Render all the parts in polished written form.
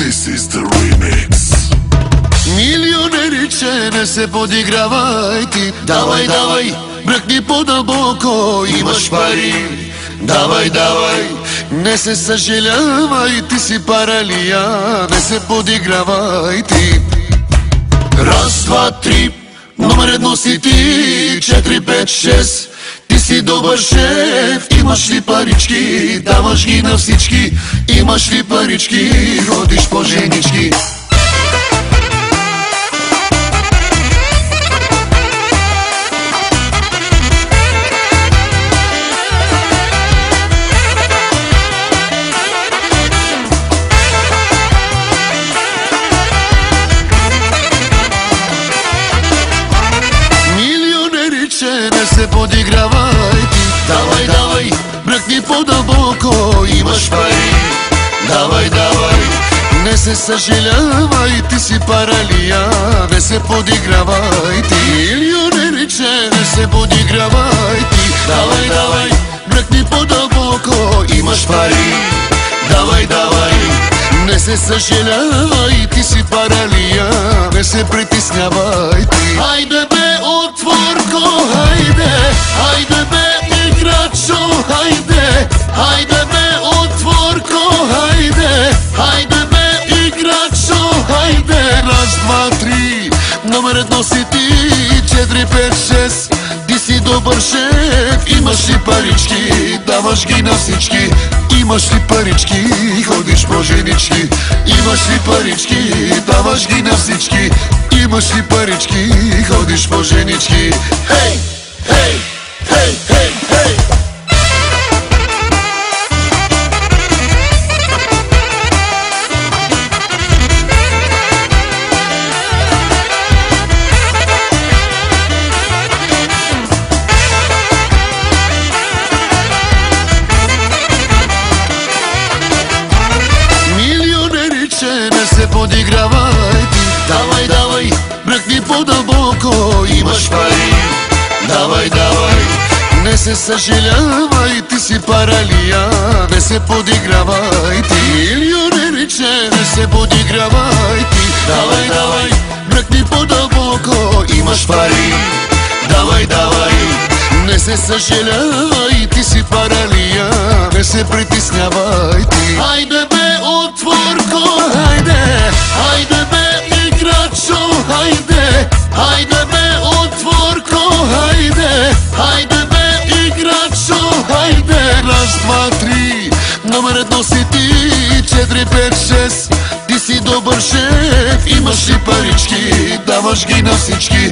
This is the remix. Милионериче, не се подигравай ти. Давай, давай, бръкни по-дълбоко, имаш пари. Давай, давай, не се съжалявай, ти си паралия. Не се подигравай ти. Раз, два, три, номер едно си ти. 4, 5, 6, ти си добър шеф. Имаш ли парички, даваш ги на всички. Имаш ли парички, ходиш по женички. Не се подигравай ти. Давай, давай, бръкни по-дълбоко, имаш пари. Давай, давай, не се съжалявай, ти си паралия. Не се подигравай ти. Милионериче, не се подигравай ти. Давай, давай, бръкни по-дълбоко, имаш пари. Давай, давай, не се съжалявай, ти си паралия. Не се притеснявай ти. Хайде бе, отворко, хайде. Хайде бе, играчо, хайде. Хайде бе, отворко, хайде. Хайде бе, играчо, хайде. Раз, два, три, номер едно си ти. 4, 5, 6, ти си добър шеф. Имаш ли парички, даваш ги на всички. Имаш ли парички, ходиш по женички. Имаш ли парички, даваш ги на всички. Имаш ли парички, ходиш по женички. Хей, хей, хей, хей, хей. Не се подигравай ти. Давай, давай, бръкни по-дълбоко, имаш пари. Давай, давай, не се съжалявай, ти си паралия. Не се подигравай ти. Милионериче, не се подигравай ти. Давай, давай, бръкни по-дълбоко, имаш пари. Давай, давай, не се съжалявай, ти си паралия. Не се притеснявай ти. Хайде бе, отворко, хайде. Хайде бе, играчо, хайде. Хайде бе, отворко, хайде. Хайде бе, играчо, хайде. Раз, два, три, номер едно си ти. 4, 5, 6, ти си добър шеф. Имаш ли парички, даваш ги на всички.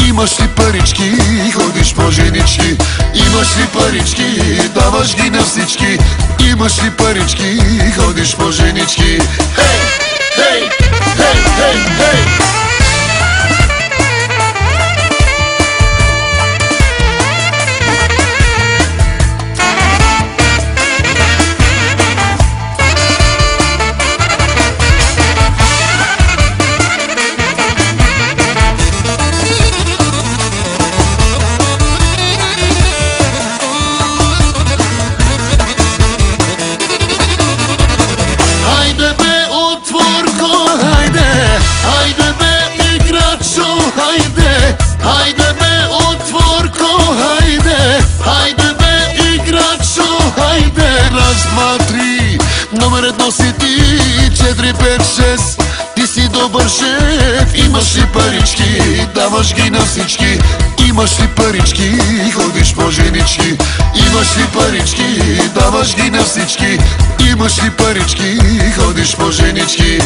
Имаш ли парички, ходиш по женички. Имаш ли парички, даваш ги на всички. Имаш ли парички, ходиш по женички. Хей, хей, хей, хей, хей. Хайде бе, отворко, хайде. Хайде бе, играчо, хайде. Раз, два, три, номер едно си ти. 4, 5, 6, ти си добър шеф. Имаш ли парички, даваш ги на всички. Имаш ли парички, ходиш по женички. Имаш ли парички, даваш ги на всички. Имаш ли парички, ходиш по женички.